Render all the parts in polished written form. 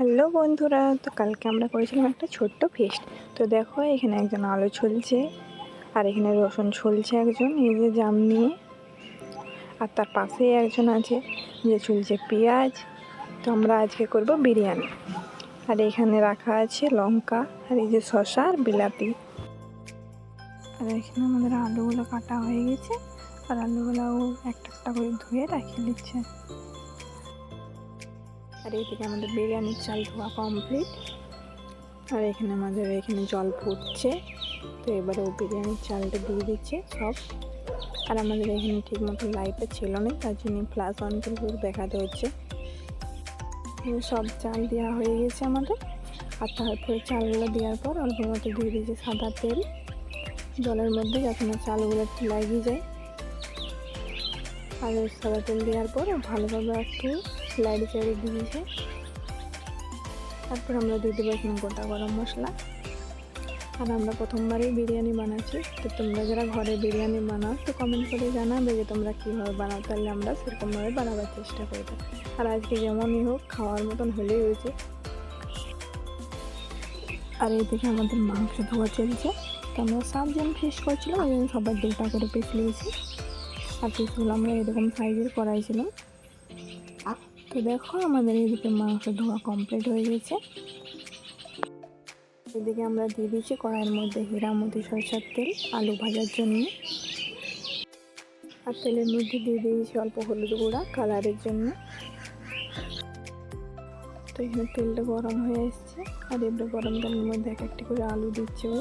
Hello বন্ধুরা, তো কালকে আমরা করেছিলাম একটা ছোট্ট ফিস্ট। তো দেখো এখানে একজন আলু ছুলছে আর এখানে রসুন ছুলছে একজন, এই যে জাম নিয়ে। আর তার পাশেই একজন আছে যে ছুলছে পেঁয়াজ। তো আমরা আজকে করব বিরিয়ানি। আর এখানে রাখা আছে লঙ্কা আর এই যে শসা আর বিলাতি। আর এখানে আমাদের আলুগুলো কাটা হয়ে গেছে আর আলুগুলোও একটা একটা করে ধুয়ে রাখিয়ে দিচ্ছে। আর এইদিকে আমাদের বিরিয়ানির চাল ধোয়া কমপ্লিট। আর এখানে আমাদের জল ফুটছে, তো এবারে ও বিরিয়ানির চালটা দিয়ে দিচ্ছে সব। আর আমাদের এখানে ঠিক মতো লাইটটা ছিল না, তার জন্য ফ্ল্যাশ অন করে দেখাতে হচ্ছে। সব চাল দেওয়া হয়ে গেছে আমাদের। আর তারপরে চালগুলো দেওয়ার পর অল্প মতো দিয়ে দিয়েছে সাদা তেল জলের মধ্যে, যাতে না চালগুলো একটু লাগিয়ে যায়। আর সাদা তেল দেওয়ার পর ভালোভাবে একটু লাইট চাড়িয়ে দিয়েছে। তারপর আমরা দিয়ে দেবো এখানে গোটা গরম মশলা। আর আমরা প্রথমবারই বিরিয়ানি বানাচ্ছি, তো তোমরা যারা ঘরে বিরিয়ানি বানাও তো কমেন্ট করে জানাবে যে তোমরা কীভাবে বানাও, তাহলে আমরা সেরকমভাবে বানাবার চেষ্টা করবো। আর আজকে যেমনই হোক খাওয়ার মতন হলেই হয়েছে। আর এই থেকে আমাদের মাংস ধোয়া চলছে। তো আমরা 7 জন ফিস্ট করছিলাম, ওই জন্য সবার 2টা করে পিস নিয়েছি। আর পিসগুলো আমরা এরকম সাইজের করাইছিলাম। তো দেখো আমাদের এদিকে মাংস ধোয়া কমপ্লিট হয়ে গেছে। এদিকে আমরা দিয়ে দিয়েছি কড়াইয়ের মধ্যে হীরামতি সরষের তেল আলু ভাজার জন্য। আর তেলের মধ্যে দিয়ে দিয়েছি অল্প হলুদ গুঁড়া কালারের জন্য। তো এখানে তেলটা গরম হয়ে এসছে, আর এবারে গরম তেলের মধ্যে এক একটি করে আলু দিচ্ছে ও।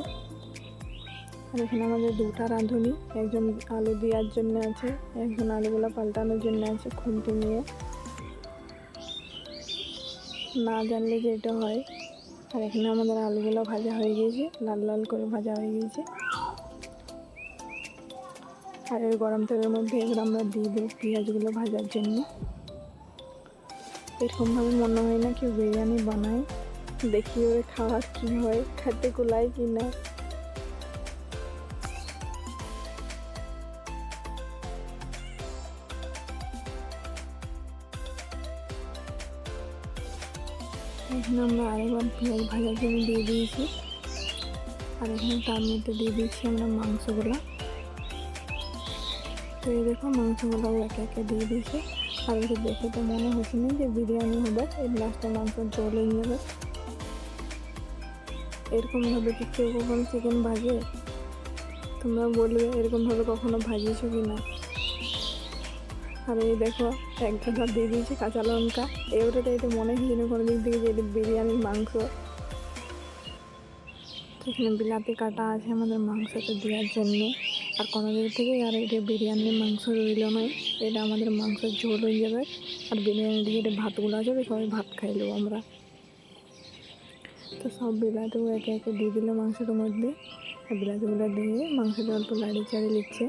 আর এখানে আমাদের 2টা রাঁধুনি, একজন আলু দেওয়ার জন্য আছে, একজন আলুগুলো পাল্টানোর জন্য আছে খুন্তি নিয়ে। না জানলে যে এটা হয়। আর এখানে আমাদের আলুগুলো ভাজা হয়ে গিয়েছে, লাল লাল করে ভাজা হয়ে গিয়েছে। আর এই গরম তেলের মধ্যে এবার আমরা দিয়ে দেবো পেঁয়াজগুলো ভাজার জন্য। এরকমভাবে মনে হয় না কেউ বিরিয়ানি বানায়, দেখি ওর খাওয়ার কী হয়, খেতে কুলায় কি না। এখানে আমরা আরেকবার পেঁয়াজ ভাজার জন্য দিয়ে দিয়েছি। আর এখানে তার মধ্যে দিয়ে দিয়েছি আমরা মাংসগুলো। তো এই দেখো মাংসগুলো একে একে দিয়ে দিয়েছি। আর এটা দেখে তো মনে হচ্ছে না যে বিরিয়ানি হবে, এই লাস্টে মাংস ঝোলে যাবে। এরকমভাবে কি কেউ কখনো চিকেন ভাজে? তোমরা বলবে এরকমভাবে কখনো ভাজিয়েছো কি না। আর এই দেখো এক গাদা দিয়ে দিয়েছি কাঁচা লঙ্কা। এবারে তো এটা মনে হচ্ছে না কোনো দিক থেকে যে এটা বিরিয়ানির মাংস। এখানে বিলাতি কাটা আছে আমাদের মাংসতে দেওয়ার জন্য। আর কোনো দিক থেকে আর এটা বিরিয়ানির মাংস রইল নয়, এটা আমাদের মাংসের ঝোল হয়ে যাবে। আর বিরিয়ানি দিয়ে এটা ভাতগুলো আছে, সবাই ভাত খাইলেও আমরা। তো সব বিলাতিগুলো একে একে দিয়ে দিল মাংসের মধ্যে। আর বিলাতিগুলো দিয়ে মাংসটা অল্প লাড়ি চাড়িয়ে নিচ্ছে।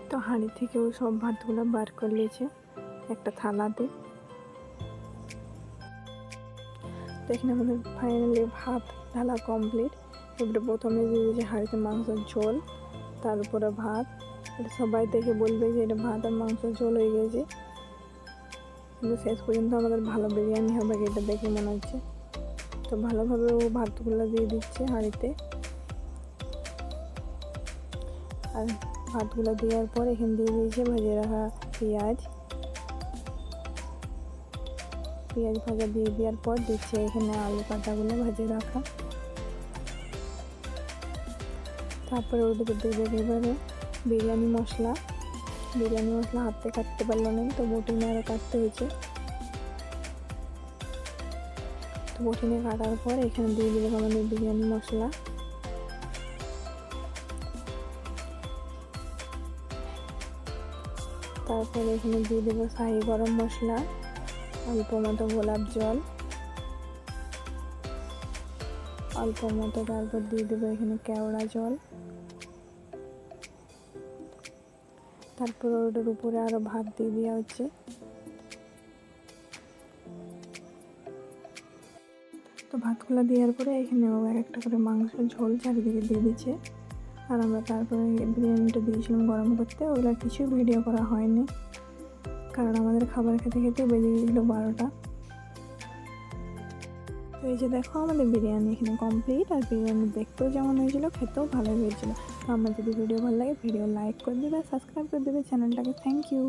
তো হাঁড়ি থেকেও সব ভাতগুলো বার করে নিয়েছে একটা থালাতে। তো এখানে আমাদের ফাইনালি ভাত ঢালা কমপ্লিট। এবারে প্রথমে দিয়ে দিয়েছে হাঁড়িতে মাংসের ঝোল, তার উপরে ভাত। এটা সবাই দেখে বলবে যে এটা ভাত আর মাংসের ঝোল হয়ে গেছে, কিন্তু শেষ পর্যন্ত আমাদের ভালো বিরিয়ানি হবে এটা দেখে মনে হচ্ছে। তো ভালোভাবে ও ভাতগুলো দিয়ে দিচ্ছে হাঁড়িতে। আর ভাতগুলো দেওয়ার পর এখানে দিয়ে দিয়েছে ভেজে রাখা পেঁয়াজ ভাজা দিয়ে দেওয়ার পর দিচ্ছে এখানে আলু কাটাগুলো ভেজে রাখা। তারপরে ওদিকে দেবে এবারে বিরিয়ানি মশলা হাতে কাটতে পারলো না, তো বটিনে আরও কাটতে হয়েছে। তো বটিনে কাটার পর এখানে দিয়ে দিলে আমাদের বিরিয়ানি মশলা। তারপরে এখানে দিয়ে দেবো শাহি গরম মশলা, অল্প মতো গোলাপ জল, অল্প মতো। তারপর দিয়ে দেবো এখানে কেওড়া জল। তারপর ওটার উপরে আরও ভাত দিয়ে দেওয়া হচ্ছে। তো ভাতগুলো দেওয়ার পরে এখানেও একটা করে মাংসের ঝোল চারিদিকে দিয়ে দিচ্ছে। আর আমরা তারপরে বিরিয়ানিটা দিয়েছিলাম গরম করতে, ওগুলো কিছু ভিডিও করা হয়নি। কারণ আমাদের খাবার খেতে খেতে বেজে গিয়েছিলো 12টা। তো এই যে দেখো আমাদের বিরিয়ানি এখানে কমপ্লিট, আর বিরিয়ানি দেখতেও যেমন হয়েছিলো খেতেও ভালোই হয়েছিলো। তো আমার যদি ভিডিও ভালো লাগে ভিডিও লাইক করে দেবে, সাবস্ক্রাইব করে দেবে চ্যানেলটাকে। Thank you.